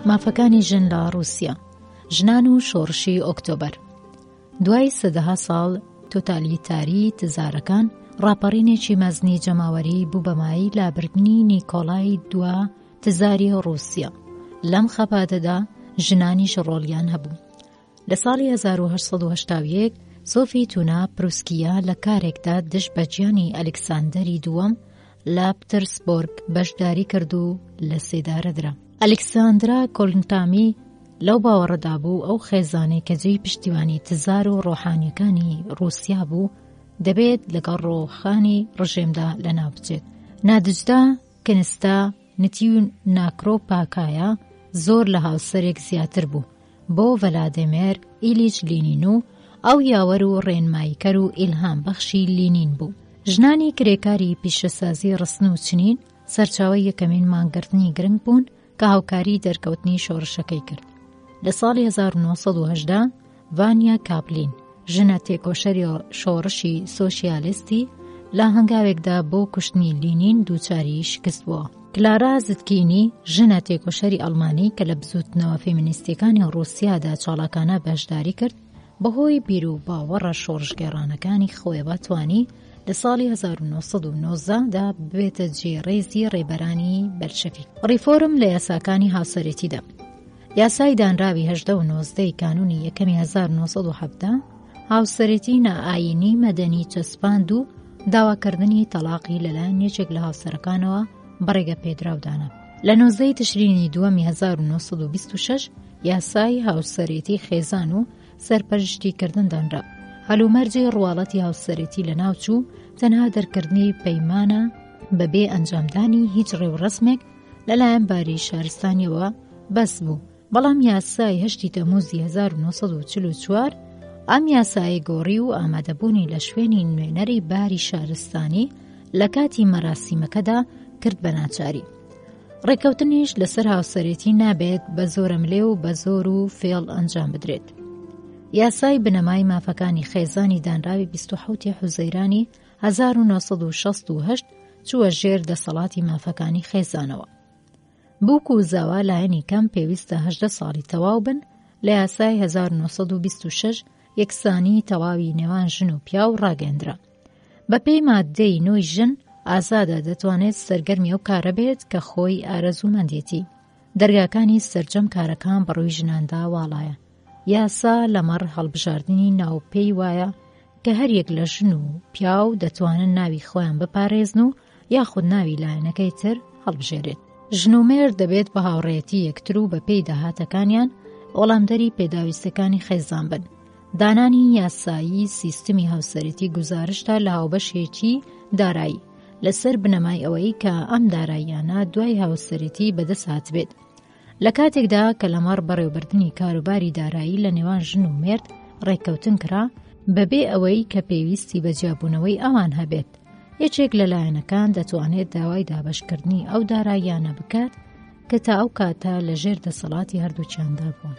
مافەکانی ژن لە رووسیا، ژنان و شۆڕشی ئۆکتۆبەر. دوای سەدەها ساڵ تۆتالیتاری تزارەکان، ڕاپەڕینێکی مەزنی جەماوەری بوو بەمایی لابردنی نیکۆلای دووە تزاری رووسیا. لەم خەپاتەدا ژنانیش ڕۆڵیان هەبوو. لە ساڵی 1881 سۆفی تونا پروسکیا لە کارێکدا دشت بە گیانی ئەلێکساندەری دووەم لە پترسبۆرگ بەشداری کرد و لە سێدارە درا. ئەلێکساندرا کۆلنتامی لەو باوەڕەدا بوو ئەو خێزانەی کە جێی پشتیوانی تزار و ڕۆحانیەکانی رووسیا بوو دەبێت لەگەڵ ڕۆخانی ڕژێمدا لەناو بچێت. نادجدا کنستا نتی و ناکرۆپاکایە زۆر لە هاوسەرێک زیاتر بوو بۆ ڤلادیمیر ئیلیچ لینین و ئەو یاوەر و ڕێنماییکەر و ئیلهام بەخشی لینین بوو. ژنانی کرێکاری پیشەسازی ڕستن و چنین سەرچاوەی یەکەمین مانگرتنی گرنگ بوون کە هاوکاری دەرکەوتنی شۆڕشەکەی کرد. لە ساڵی 1970 ڤانیا کاپلین، ژنە تێکۆشەری شۆڕشی سۆشیالیستی، لە هەنگاوێکدا بۆ کوشتنی لینین دووچاری شکست بووە. کلارا زتکینی، ژنە تێکۆشەری ئەڵمانی کە لە بزوتنەوە فێمینیستیەکانی رووسیادا چاڵاکانە بەشداری کرد، بەهۆی بیر و باوەڕە شۆڕشگێڕانەکانی خۆی بەتوانی لە ساڵی 1990 دا بێتە جێڕێزی ڕێبەرانی بەلشەڤیک. ڕیفۆرم لە یاساکانی هاوسەرێتیدا. یاسای دانراوی 19 کانونی یەکەمی 1970 هاوسەرێتی نائایینی مەدەنی چەسپاند و داواکردنی تەلاقی لەلایەن یەکێک لە هاوسەرەکانەوە بەڕێگە پێدراودانە. لە 19 تشرینی دووەمی 1926 یاسای هاوسەرێتی خێزان و سەرپەرشتیکردن دانرا. هەلومەرجی ڕواڵەتی هاوسەرێتی لە ناوچوو تەنها دەرکردنی پەیمانە بەبێ ئەنجامدانی هیچ ڕێوڕسمێک لەلایەن باری شارستانیەوە بەس بوو. بەڵام یاسای 8 تەمووزی 1944 ئەم یاسای گۆڕی و ئامادەبوونی لە شوێنی نوێنەری باری شارستانی لە کاتی مەراسیمەکەدا کرد بە ناچاری. ڕێکەوتنیش لەسەر هاوسەرێتی نابێت بە زۆرەملێ و بە زۆر و فێڵ ئەنجام بدرێت. یاسای بنەمای مافەکانی خێزانی دانراوی 27 حوزەیرانی 1968 چووە ژێر دەسەڵاتی مافەکانی خێزانەوە. بووک و زاوا لایەنی کەم پێویستە 18 ساڵی تەواو بن. لە یاسای 1926 یەکسانی تەواوی نێوان ژن و پیا و ڕاگەندرا. بەپێی ماددەی نۆی ژن ئازادە دەتوانێت سەرگەرمی ئەو کارە بێت کە خۆی ئارەزومەندێتی. دەرگاکانی سەرجەم کارەکان بەڕووی ژناندا واڵایە. یاسا لەمەڕ هەڵبژاردننی ناوپێی وایە کە هەریەک لە ژن و پیاو دەتوانن ناوی خۆیان بپارێزن و یاخود ناوی لایەنەکەی تر هەڵبژێرێت. ژن و مێر دەبێت بە هاوڕێتی یەکتر و بەپێی داهاتەکانیان وەڵامدەری پێداویستەکانی خێزان بن. دانانی یاسایی سیستمی هاوسەرێتی گوزارشتا لە هاوبەشێکی دارایی لەسەر بنەمای ئەوەی کە ئەم داراییانە دوای هاوسەرێتی بەدەست هاتبێت. لە کاتێکدا کە لەمەڕ بەڕێوەبردننی کاروباری دارایی لە نێوان ژن و مێرد ڕێککەوتن کرا بەبێ ئەوەی کە پێویستی بە جیابوونەوەی ئەوان هەبێت. یەکێک لە لایەنەکان دەتوانێت داوای دابەشکردنی ئەو داراییانە بکات کە تا ئەو کاتە لە ژێر دەسەڵاتی هەردووچیاندا بوون.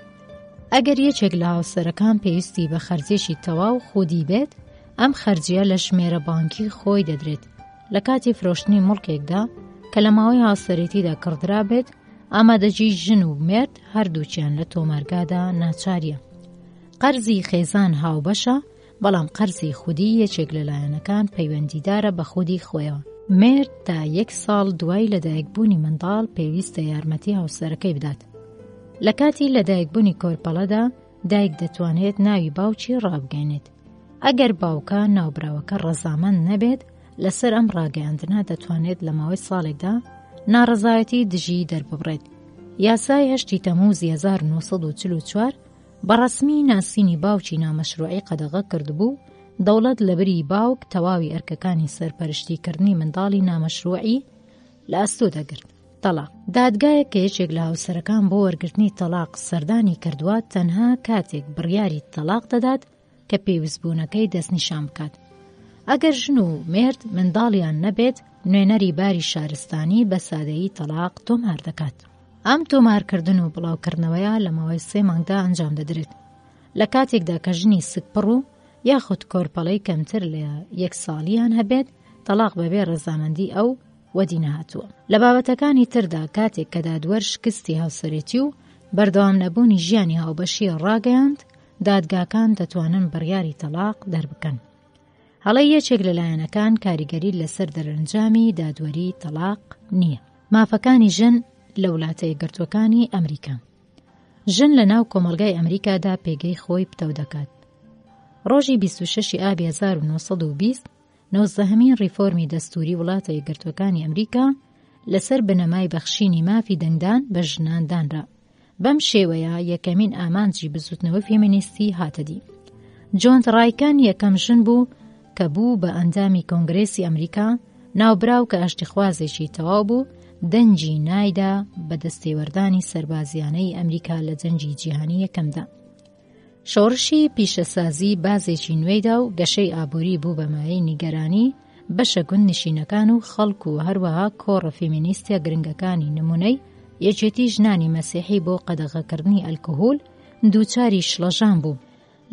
ئەگەر یەکێک لە هاوسەرەکان پێویستی بە خەرجێکی تەواو خودی بێت، ئەم خەرجیە لە ژمێرە بانکی خۆی دەدرێت. لە کاتی فرۆشتنی مڵکێکدا کە لە ماوەی هاوسەرێتیدا کڕدرا بێت، ئامادەجی ژن و مێرد هەردووچیان لە تۆمارگادا ناچاریە. قەرزی خێزان هاوبەشە، بەڵام قەرزی خودی یەکێک لە لایەنەکان پەیوەندیدارە بە خودی خۆیەوە. مێرد تا 1 ساڵ دوای لەدایکبوونی منداڵ پێویستە یارمەتی هاوسەرەکەی بدات. لە کاتی لەدایکبوونی کۆرپەڵەدا دایک دەتوانێت ناوی باوکی ڕابگەێنێت. ئەگەر باوکە ناوبراوەکە ڕەزامەند نەبێت، لەسەر ئەم ڕاگەیاندنە دەتوانێت لە ماوەی ساڵێکدا ناڕەزایەتی دژی دەرببڕێت. یاسای 8 تەمووزی 1944 بەڕەسمی ناسینی باوکی نامەشروعی قەدەغە کردبوو. دەوڵەت لەبری باوک تەواوی ئەرکەکانی سەرپەرشتیکردنی منداڵی نامەشروعی لە ئەستۆ دەگرت. تەلاق دادگایە کە یەکێک لە هاوسەرەکان بۆ وەرگرتنی تەلاق سەردانی کردووە تەنها کاتێک بڕیاری تەلاق دەدات کە پێویستبوونەکەی دەستنیشان بکات. ئەگەر ژن و مێرد منداڵیان نەبێت، نوێنەری باری شارستانی بە سادەیی تەلاق تۆمار دەکات. ئەم تۆمارکردن و بڵاوکردنەوەیە لە ماوەی 3 مانگدا ئەنجام دەدرێت. لە کاتێکدا کە ژنی سکپڕ و یاخود کۆرپەڵەی کەمتر لە 1 ساڵیان هەبێت، تەلاق بەبێ ڕەزامەندی ئەو وەدی نەهاتووە. لە بابەتەکانی تردا کاتێک کە دادوەر شکستی هاوسەرێتی و بەردەوام نەبوونی ژیانی هاوبەشی ڕاگەیاند دادگاکان دەتوانن بڕیاری تەلاق دەربکەن. هەڵەی یەکێک لەلایەنەکان کاریگەری لەسەر دەرەنجامی دادوەری تەلاق نییە. مافەکانی ژن لە وڵاتە یەکگرتووەکانی ئەمریکا. ژن لە ناو کۆمەڵگای ئەمریکادا پێگەی خۆی پتە دەکات. ڕۆژی 26 ئابی 1920 نۆزدەهەمین ریفۆرمی دەستوری وڵاتە یەکگرتووەکانی ئەمریکا لەسەر بنەمای بەخشینی مافی دەنگدان بە ژنان دانرا. بەم شێوەیە یەکەمین ئامانجی بزوتنەوەی فێمینیستی هاتەدی. جۆن ڕایکان یەکەم ژن بوو کە بوو بە ئەندامی کۆنگرێسی ئەمریکا، ناوبراو کە ئاشتیخوازێکی تەواو بوو دەنجی نایدا بە دەستێوەردانی سەربازیانەی ئەمریکا لە جەنگی جیهانی یەکەمدا. شۆڕشی پیشەسازی بازێکی نوێیدا و گەشەی ئابووری بوو بە مایەی نیگەرانی بەشە گوند نشینەکان و خەڵک و هەروەها کۆڕە فێمینیستە گرنگەکانی نمونەی یەکێتی ژنانی مەسیحی بۆ قەدەغەکردنی ئەلکۆهۆل دووچاری شڵەژان بوو.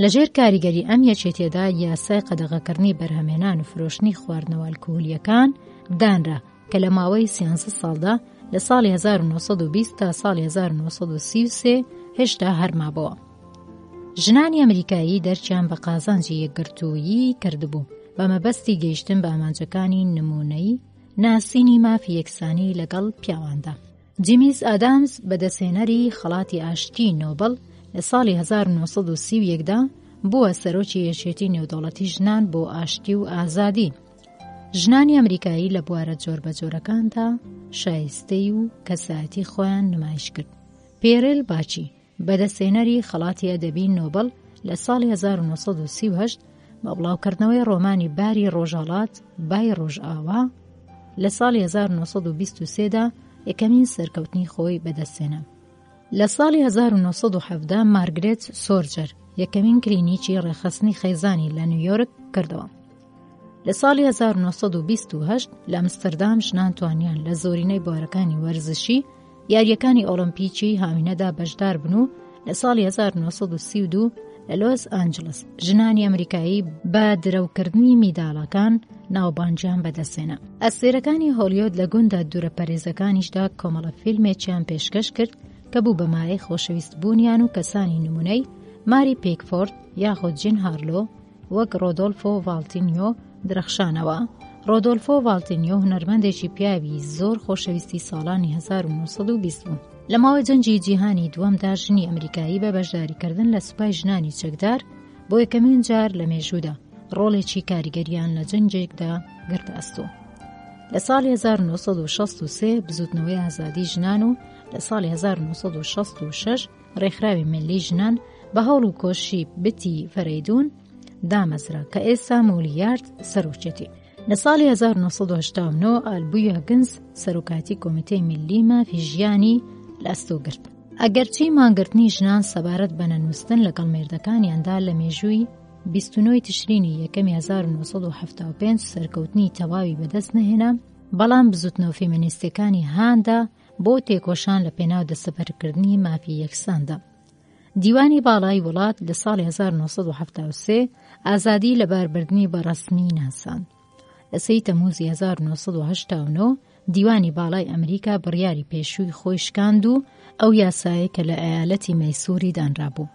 لەژێر کاریگەری ئەم یەکێتیەدا یاسای قەدەغەکردنی بەرهەمهێنان و فرۆشتنی خواردنەوە ئەلکۆهۆلیەکان دانرا کە لە ماوەی 13 ساڵدا لە ساڵی 1920 تا ساڵی 1933 هێشتا هەرمابەوە. ژنانی ئەمریکایی دەرچیان بە قازانجی یەکگرتوویی کردبوو بە مەبەستی گەیشتن بە ئامانجەکانی نمونەی ناسینی مافی یەکسانی لەگەڵ پیاواندا. جیمیز ئادامز بەدەستهێنەری خەڵاتی ئاشتی نۆبڵ لە ساڵی 1931دا بووە سەرۆکی یەکێتی نێودەوڵەتی ژنان بۆ ئاشتی و ئازادی. ژنانی ئەمریکایی لە بوارە جۆربەجۆرەکاندا شایستەی و کەسایەتی خۆیان نمایش کرد. پێرل باچی بەدەستهێنەری خەڵاتی ئەدەبی نۆبڵ لە ساڵی 1938 بە بڵاوکردنەوەی ڕۆمانی باری ڕۆژهەڵات بای ڕۆژئاوا لە ساڵی 1923دا یەکەمین سەرکەوتنی خۆی بەدەستهێنا. لە ساڵی 1970 مارگرێت سۆرجەر یەکەمین کلینیکی ڕێخستنی خێزانی لە نیویۆرک کردەوە. لە ساڵی 1928 لە ئەمستەردام ژنان توانیان لە زۆرینەی بوارەکانی وەرزشی یاریەکانی ئۆلۆمپیکی هاوینەدا بەشدار بن و لە ساڵی 1932 لە لۆس ئانجلس ژنانی ئەمریکایی بە درەوکردنی میداڵەکان ناوبانجیان بەدەستهێنا. ئەستێرەکانی هۆلیوود لە گوندە دوورەپەرێزەکانیشدا کۆمەڵە فیلمێکیان پێشکەش کرد کە بوو بە مایەی خۆشەویست بوونیان و کەسانی نمونەی ماری پێکفۆرد یاخود جین هارلۆ وەک ڕۆدۆلفۆ ڤالتینیۆ درەخشانەوە. ڕۆدۆلفۆ ڤالتینیۆ هونەرمەندێکی پیاوی زۆر خۆشەویستی ساڵانی 1920 بوو. لە ماوەی جەنگی جیهانی دووەمدا ژنی ئەمریکایی بە بەشداریکردن لە سوپای ژنانی چەکدار بۆ یەکەمین جار لە مێژوودا ڕۆڵێکی کاریگەریان لە جەنگێکدا گرتەستووە. لە ساڵی 1963 بزوتنەوەی ئازادی ژنان و لە ساڵی 1966 ڕێکخراوی ملی ژنان بە هەوڵ و کۆشی بتی فەرەیدون دامەزرا کە ئێستا مولیارد سەرۆکێتی. لە ساڵی 1989 ئالبوویە گنز سەرۆکاتی کۆمیتەی میلی مافی ژیانی لاستۆگرت. ئەگەرچی مانگرتنی ژنان سەبارەت بە نەنووسن لەگەڵ مێردەکانیاندا لە مێژووی 29 تشرینی یەکەمی 1975 سەرکەوتنی تەواوی بەدەست نەهێنا، بەڵام بزوتنەوە فێمینیستەکانی هاندا بۆ تێکۆشان لە پێناو دەسەپەرکردنی مافی یەکساندا. دیوانی باڵای وڵات لە ساڵی 1973 ئازادی لە باربردنی بەڕەسمی ناسان. لە 3 تەمووزی 1989 دیوانی باڵای ئەمریکا بڕیاری پێشووی خۆی شکاند و ئەو یاسایە کە لە ئەیالەتی مەیسوری دانرابوو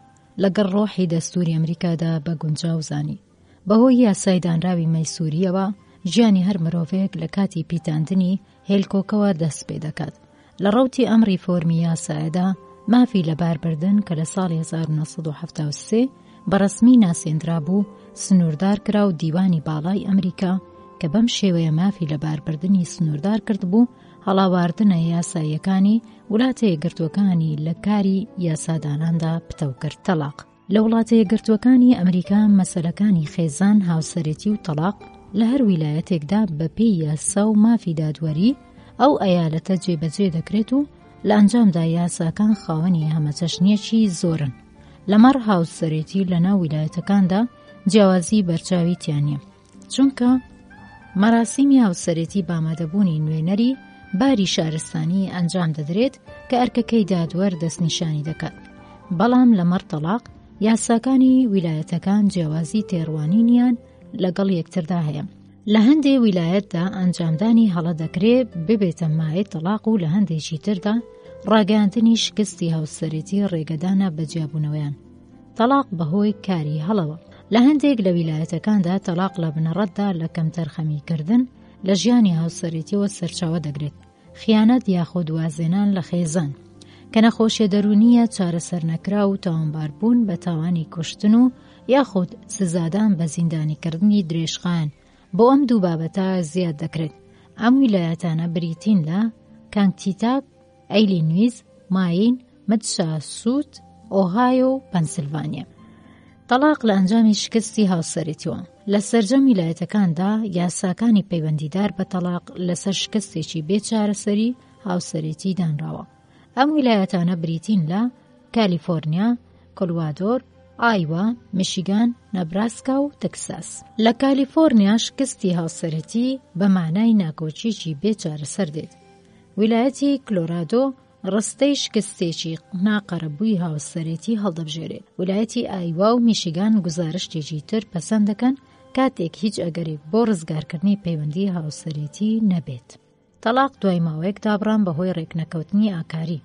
لەگەڵ ڕۆحی دەستوری ئەمریکادا بە گونجاوزانی. بەهۆی یاسای دانراوی مەیسوریەوە ژیانی هەر مرۆڤێک لە کاتی پیتاندنی هێلکۆکەوە دەست پێ دەکات. لە ڕەوتی ئەم ریفۆرمی یاسایەدا مافی لە باربردن کە لە ساڵی 1973 بەڕەسمی ناسێنرا بوو سنووردار کرا و دیوانی باڵای ئەمریکا کە بەم شێوەیە مافی لە باربردنی سنووردار کرد بوو هەڵاواردنە یاساییەکانی وڵاتە یەکگرتووەکانی لە کاری یاساداناندا پتەو کرد. تەلاق لە وڵاتە یەکگرتووەکانی ئەمریکا مەسەلەکانی خێزان، هاوسەرەتی و تەلاق لە هەر ویلایەتێکدا بەپێی یاسا و مافی دادوەری ئەو ئەیالەتە جێبەجێ دەکرێت و لە ئەنجامدا یاساکان خاوەنی هەمەچەشنیەکی زۆرن. لەمەڕ هاوسەرەتی لە ناو ویلایەتەکاندا جیاوازی بەرچاوی تیانە، چونکە مەراسیمی هاوسەرەتی بامادەبوونی نوێنەری باری شارستانی ئەنجام دەدرێت کە ئەرکەکەی دادوەر دەستنیشانی دەکات. بەڵام لەمەڕ تەلاق یاساکانی ویلایەتەکان جیاوازی تێڕوانینیان لەگەڵ یەکتردا هەیە. لە هەندێک ویلایەتدا ئەنجامدانی هەڵە دەکرێت ببێتە مایە تەلاق و لە هەندێکی تردا ڕاگەاندنی شکستی هاوسەرێتی ڕێگەدانە بە جیابوونەوەیان. تەلاق بەهۆی کاری هەڵەوە. لە هەندێک لە ویلایەتەکاندا تەلاق لە بنەڕەتدا لە کەمتەرخەمیکردن لە ژیانی هاوسەرێتیەوە سەرچاوە دەگرێت. خیانەت یاخود وازێنان لە خێزان کە نەخۆشیە دەرونیە چارەسەر نەکرا و تاوانباربوون بە تاوانی کوشتن و یاخود سزادان بە زیندانیکردنی درێژخایەن بۆ ئەم دوو بابەتە زیاد دەکرێت. ئەم ویلایەتانە بریتین لە کانکتیتاک، ئەیلینویز، ماین، مەدساسوت، ئۆهایۆ و پەنسیلڤانیا. تەلاق لە ئەنجامی شکستی هاوسەرێتیەوە. لە سەرجەم ویلایەتەکاندا یاساکانی پەیوەندیدار بە تەلاق لەسەر شکستێکی بێچارەسەری هاوسەرێتی دانراوە. ئەم ویلایەتانە بریتین لە کالیفۆرنیا، کۆلوادۆر، ئایوا، میشیگان، نەبراسکا و تەکساس. لە کالیفۆرنیا شکستی هاوسەرێتی بە مانای ناکۆچیی بێچارەسەر دێت. ویلایەتی کلۆرادۆ ڕستەی شکستێکی ناقەرەبووی هاوسەرێتی هەڵدەبژێرێت. ویلایەتی ئایوا و میشیگان گزارشتێکی تر پەسەند دەکەن کاتێک هیچ ئەگەرێک بۆ ڕزگارکردنی پەیوەندی هاوسەرێتی نەبێت. تەلاق دوای ماوەیەک دابڕان بەهۆی ڕێکنەکەوتنی ئاکاری.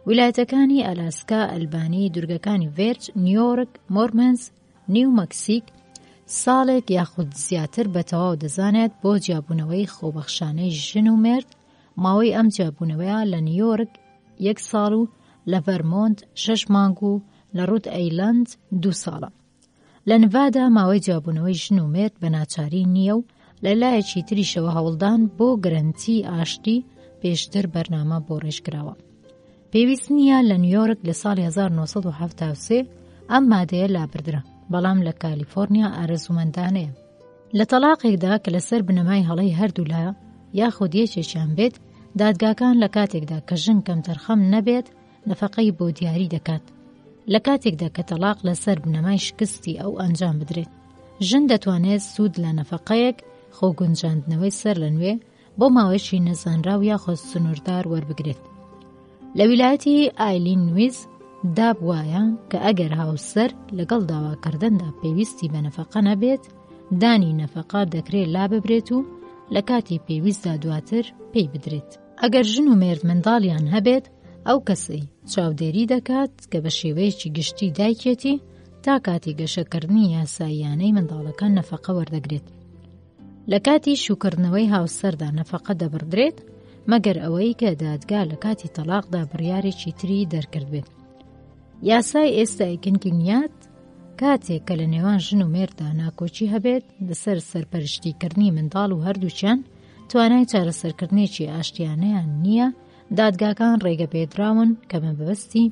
ویلایەتەکانی ئەلاسکا، ئەلبانی، دوورگەکانی ڤێرج، نیویۆرک، مۆرمنز، نیو مەکسیک ساڵێک یاخود زیاتر بە تەواو دەزانێت بۆ جیابوونەوەی خۆبەخشانەی ژن و مرد. ماوەی ئەم جیابوونەوەیە لە نیویۆرک 1 ساڵ و لە ڤەرمۆنت 6 مانگ و لە ڕوت ئەیلەند 2 ساڵە. لە نڤادا ماوەی جیابوونەوەی ژن و مرد بە ناچاری نییە و لە لایەکی تریشەوە هەوڵدان بۆ گرنتی ئاشتی پێشتر بەرنامە بۆ ڕێژکراوە. پێویست نییە لە نیویۆرک لە ساڵی 1973 ئەم مادەیە لابردرا، بەڵام لە کالیفۆرنیا ئارەزومەندانەیە. لە تەلاقێکدا کە لەسەر بنەمای هەڵەی هەردوو لایە یاخود یەکێکیان بێت، دادگاکان لە کاتێکدا کە ژن کەمتەرخەم نەبێت نەفەقەی بۆ دیاری دەکات. لە کاتێکدا کە تەلاق لەسەر بنەمای شکستی ئەو ئەنجام بدرێت، ژن دەتوانێت سوود لە نەفەقەیەک خۆگونجاندنەوەی سەر لە نوێ بۆ ماوەیەکی نەزانراو یاخود سنووردار وەربگرێت. لە ویلایەتی ئایلینویز داب وایە کە ئەگەر هاوسەر لەگەڵ داواکردندا پێویستی بە نەفەقە نەبێت، دانی نەفەقە دەکرێت لا ببرێت و لە کاتی پێویستدا دواتر پێی بدرێت. ئەگەر ژن و مێرد منداڵیان هەبێت، ئەو کەسەی چاودێری دەکات کە بە شێوەیەکی گشتی دایکێتی تا کاتی گەشەکردنی یاساییانەی منداڵەکان نەفەقە وەردەگرێت. لە کاتی شوکردنەوەی هاوسەردا نەفەقە دەبڕدرێت مەگەر ئەوەی کە دادگا لە کاتی تەلاقدا بڕیارێکی تری دەرکرد بێت. یاسای ئێستای کنگینیات کاتێک کە لە نێوان ژن و مێرددا ناکۆچی هەبێت لەسەر سەرپەرشتیکردنی منداڵ و هەردووچیان توانای چارەسەرکردنێکی ئاشتیانەیان نییە، دادگاکان ڕێگە پێدراون کە مەبەستی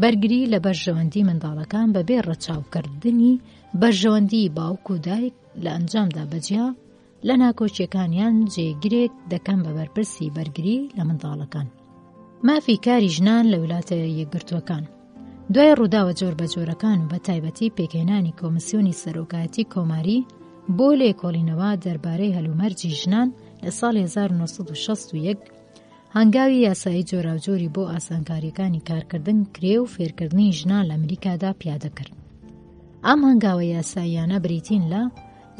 بەرگری لە بەرژەوەندی منداڵەکان بەبێ ڕەچاوکردنی بەرژەوەندی باوک و دایک لە ئەنجامدا بەجیا لە ناکۆچیەکانیان جێگرێک دەکەن بە بەرپرسی بەرگری لە منداڵەکان. مافی کاری ژنان لە ویلایەتە یەکگرتووەکان. دوای ڕووداوە جۆر بە جۆرەکان و بە تایبەتی پێکهێنانی کۆمسیۆنی سەرۆکایەتی کۆماری بۆ لێکۆڵینەوە دەربارەی هەلومەرجی ژنان لە ساڵی 1961 هەنگاوی یاسایی جۆراوجۆری بۆ ئاسانکاریەکانی کارکردن کرێ و فێرکردنی ژنان لە ئەمریکادا پیادە کرد. ئەم هەنگاوە یاساییانە بریتین لە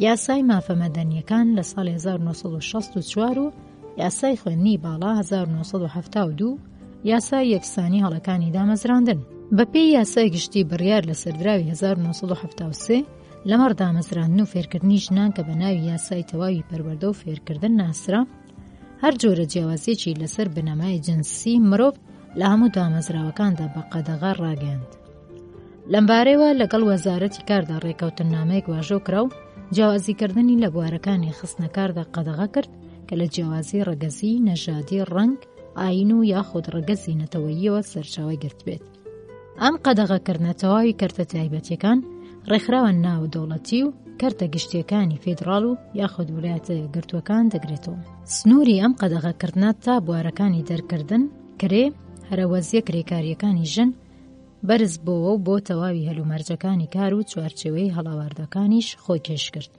یاسای مافەمەدەنیەکان لە ساڵی 1964 و یاسای خوێندنی باڵا 1972 یاسای یەکسانی هەڵەکانی دامەزراندن. بەپێی یاسای گشتی بڕیار لە سەردراوی 1973 لەمەڕ دامەزراندن و فێرکردنی ژنان کە بە ناوی یاسای تەواوی پەروەردە و فێرکردن ناسرا، هەر جۆرە جیاوازیەکی لەسەر بنەمای جنسی مرۆڤ لە هەموو دامەزراوەکاندا بە قەدەغە ڕاگەیاند. لەمبارەیەوە لەگەڵ وەزارەتی کاردا ڕێکەوتنامەیەک واژۆ کرا و جیاوازیکردنی لە بوارەکانی خستنەکاردا قەدەغە کرد کە لە جیاوازی ڕەگەزی، نەژادی، ڕەنگ، ئاین و یاخود ڕەگەزی نەتەوەییەوە سەرچاوە گرت بێت. ئەم قەدەغەکردنە تەواوی کەرتە تایبەتیەکان ڕێکخراوە ناو دەوڵەتی و کەرتە گشتیەکانی فێدراڵ و یاخود ویلایەتە یەکگرتووەکان دەگرێتەوە. سنووری ئەم قەدەغەکردنە تا بوارەکانی دەرکردن کرێ هەرەوەزیە کرێکاریەکانی ژن بەرز بۆەوە و بۆ تەواوی هەلومەرجەکانی کار و چوارچێوەی هەڵاواردەکانیش خۆی کێش کرد.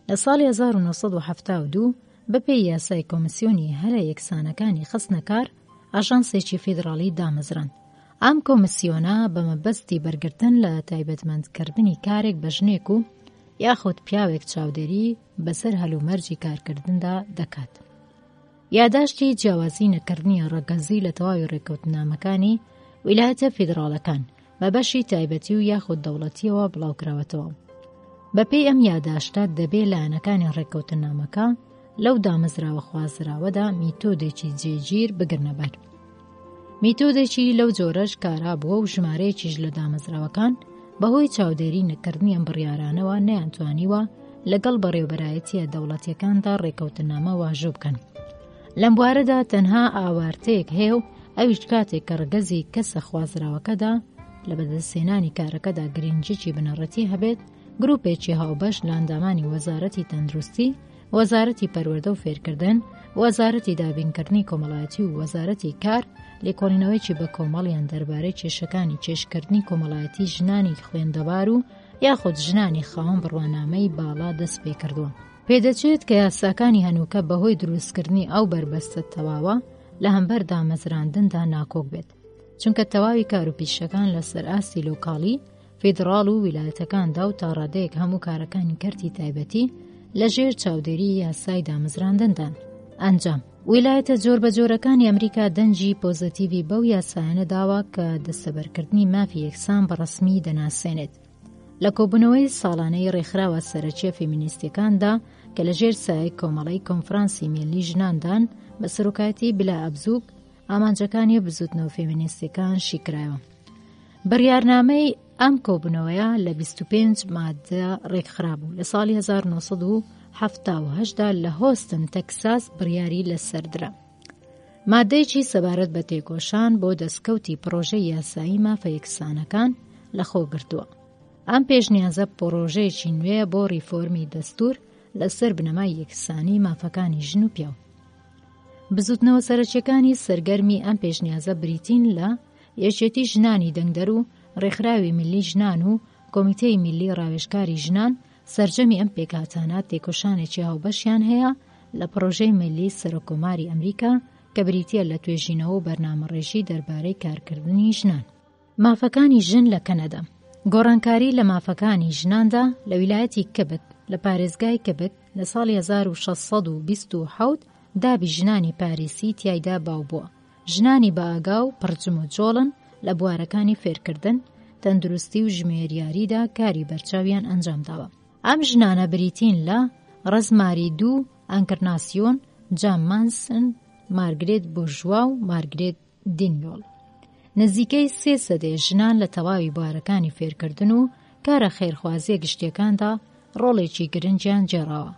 لە ساڵی 1972 بەپێی یاسای کۆمسیۆنی هەرە یەکسانەکانی خستنەکار ئاژانسێکی فێدراڵی دامەزراند. ئەم کۆمسیۆنە بە مەبەستی بەرگرتن لە تایبەتمەندکردنی کارێک بە ژنێک و یاخود پیاوێک چاودێری بەسەر هەلومەرجی کارکردندا دەکات. یادداشتی جیاوازی نەکردنی ڕەگەزی لە تەواوی ڕێکەوتنامەکانی ویلایەتە فیدراڵەکان بە بەشی تایبەتی و یاخود دەوڵەتیەوە بڵاوکراوەتەوە. بەپێی ئەم یادداشتە دەبێت لایەنەکانی ڕێکەوتنامەکە لەو دامەزراوە خوازراوەدا میتۆدێکی جێگیر بگرنەبەر. میتۆدێکی لەو جۆرەش کارا بووە و ژمارەیەکیش لە دامەزراوەکان بەهۆی چاودێری نەکردنی ئەم بڕیارانەوە نەیانتوانیوە لەگەڵ بەڕێوەبەرایەتیە دەوڵەتیەکاندا ڕێکەوتنامە واژوو بکەن. لەم بوارەدا تەنها ئاوارتەیەک هەیە و ئەویش کاتێک کە ڕگەزی کەسە خوازراوەکەدا لە بەدەستهێنانی کارەکەدا گرنگجێکی بنەڕەتی هەبێت، گروپێکی هاوبەش لە ئەندامانی وەزارەتی تەندروستی، وەزارەتی پەروەردە و فێرکردن، وەزارەتی دابینکردنی کۆمەڵایەتی و وەزارەتی کار لێکۆڵینەوەیکی بە کۆمەڵیان دەربارەی کێشەکانی چێشکردنی کۆمەڵایەتی ژنانی خوێندەبار و یاخود ژنانی خاوەن بڕوانامەی باڵا دەست پێ کردووە. پێدەچێت کە یاساکانی هەنووکە بەهۆی دروستکردنی ئەو بربەستە تەواوە لە هەمبەر دامەزراندندا ناکۆک بێت، چونکە تەواوی کاروپیشەکان لەسەر ئاستی لۆکاڵی، فیدراڵ و ویلایەتەکاندا و تا ڕادەیەک هەموو کارەکانی کەرتی تایبەتی لە ژێر چاودێری یاسای دامەزراندندان. ئەنجام ویلایەتە جۆربەجۆرەکانی ئەمریکا دەنجی پۆزتیڤی بەو یاسایانە داوە کە دەستەبەرکردنی مافی یەکسان بەڕەسمی دەناسێنێت. لە کۆبوونەوەی ساڵانەی ڕێکخراوە سەرەکیە فێمینیستیەکاندا کە لە ژێر سایەی کۆمەڵەی کۆنفرانسی میلی ژناندان بە سەرۆکایەتی بلا ئەبزووک ئامانجەکانی بزوتنەوە فێمینیستیەکان شیکرایەوە. بڕیارنامەی ئەم کۆبوونەوەیە لە 25 مادە ڕێکخرا بوو. لە ساڵی 1970دا لە هۆستن تەکساس بڕیاری لەسەردرا. مادەیەکی سەبارەت بە تێکۆشان بۆ دەستکەوتی پرۆژەی یاسایی مافە یەکسانەکان لەخۆگرتووە. ئەم پێشنیازە پرۆژەیەکی نوێ بۆ ریفۆرمی دەستور لەسەر بنەمای یەکسانی مافەکانی ژن و پیاو. بزوتنەوە سەرەکیەکانی سەرگەرمی ئەم پێشنیازە بریتین لە یەکێتی ژنانی دەنگدەر و ڕێکخراوی میلی ژنان و کۆمیتەی میلی ڕاوێژکاری ژنان سەرجەمی ئەم پێکهاتانە تێکۆشانێکی هاوبەشیان هەیە لە پرۆژەی میلی سەرۆکۆماری ئەمریکا کە بریتیە لە توێژینەوە و بەرنامەڕێژی دەربارەی کارکردنی ژنان. مافەکانی ژن لە کەنەدا. گۆڕانکاری لە مافەکانی ژناندا لە ویلایەتی کەبت لە پارێزگای کەبت لە ساڵی 1627 دابی ژنانی پاریسی تیایدا باو بووە. ژنانی بە ئاگا و پڕجم و جۆڵن لە بوارەکانی فێرکردن، تەندروستی و ژمێریاریدا کاری بەرچاویان ئەنجام داوە. ئەم ژنانە بریتین لە ڕزماری دوو ئەنکرناسیۆن، جان مانسن، مارگرێت بورژوا و مارگرێت دینیۆل. نزیکەی 3 سەدەیە ژنان لە تەواوی بوارەکانی فێرکردن و کارە خێرخوازیە گشتیەکاندا ڕۆڵێکی گرنگیان جێڕاوە.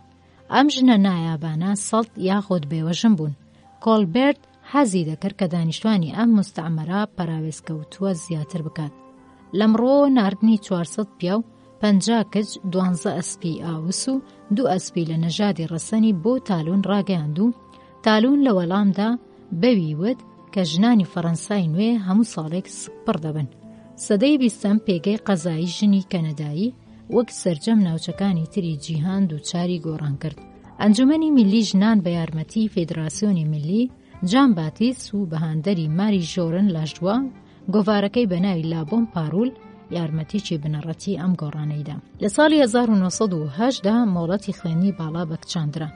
ئەم ژنە نایابانە سەڵت یاخود بێوەژن بوون. کۆلبێرت حەزی دەکرد کە دانیشتوانی ئەم مستەعمەرە پەراوێزکەوتووە زیاتر بکات. لەمڕۆ ناردنی 400 پیا و 50 کچ، 12 ئەسپی ئاوس و 2 ئەسپی لە نەژادی ڕەسەنی بۆ تالون ڕاگەیاند و تالون لە وەڵامدا بەوی وت کە ژنانی فەڕەنسای نوێ هەموو ساڵێک سپڕ دەبن. سەدەی 20ەم پێگەی قەزایی ژنی کەنەدایی وەک سەرجەم ناوچەکانی تری جیهان دووچاری گۆڕان کرد. ئەنجومەنی میلی ژنان بە یارمەتی فێدراسیۆنی میلی جان باتیس و بەهاندەری ماری ژۆرن لاژوا گۆڤارەکەی بەناوی لابۆن پارول یارمەتیی بنەڕەتی ئەم گۆڕانەیدا. لە ساڵی 1970دا مۆڵەتی خوێنی باڵا بەکچاندرا.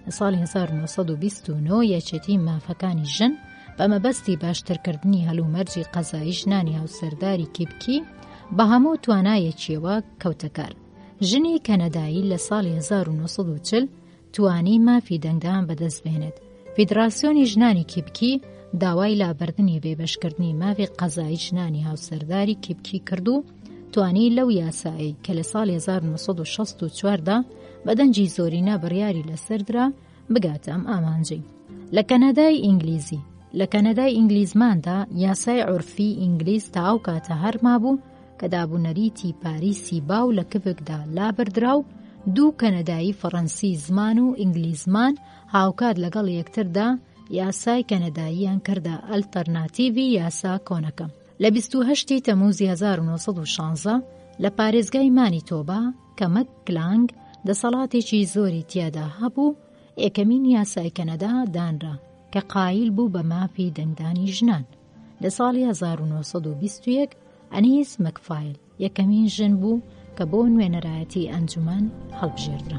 لە ساڵی 1929 یەکێتی مافەکانی ژن بە مەبەستی باشترکردنی هەلومەرجی قەزایی ژنانی هاوسەرداری کیبکی بە هەموو توانایەکیەوە کەوتەکار. ژنی کەنەدایی لە ساڵی 1940 توانی مافی دەنگدان بەدەست بێنێت. فیدراسیۆنی ژنانی کیبکی داوای لابردنی بێبەشکردنی مافی قەزایی ژنانی هاوسەرداری کیبکی کرد و توانی لەو یاسایی کە لە ساڵی 1964دا بەدەنجی زۆرینە بڕیاری لەسەردرا بگاتە ئەم ئامانجەی. لە کەنەدای ئینگلیزی لە کەنەدای ئینگلیزماندا یاسای عورفی ئینگلیز تا ئەو کاتە هەرما بوو کە دابوونەریتی پاریسی باو لە کبکدا لابردرا و دوو کەنەدایی فەڕەنسی زمان و ئینگلیزمان هاوکات لەگەڵ یەکتردا یاسای کەنەداییان کردە ئەلتەرناتیڤی یاسا کۆنەکە. لە 28 تەمووزی 1916 لە پارێزگای مانیتۆبا کە مەک کلانگ دەسەڵاتێکی زۆری تیادا هەبوو یەکەمین یاسای کەنەدا دانرا کە قایل بوو بە مافی دەنگدانی ژنان. لە ساڵی 1921 ئەنیس مەکفایل یەکەمین ژن بوو کە بۆ نوێنەرایەتی ئەنجومەن هەڵبژێردرا.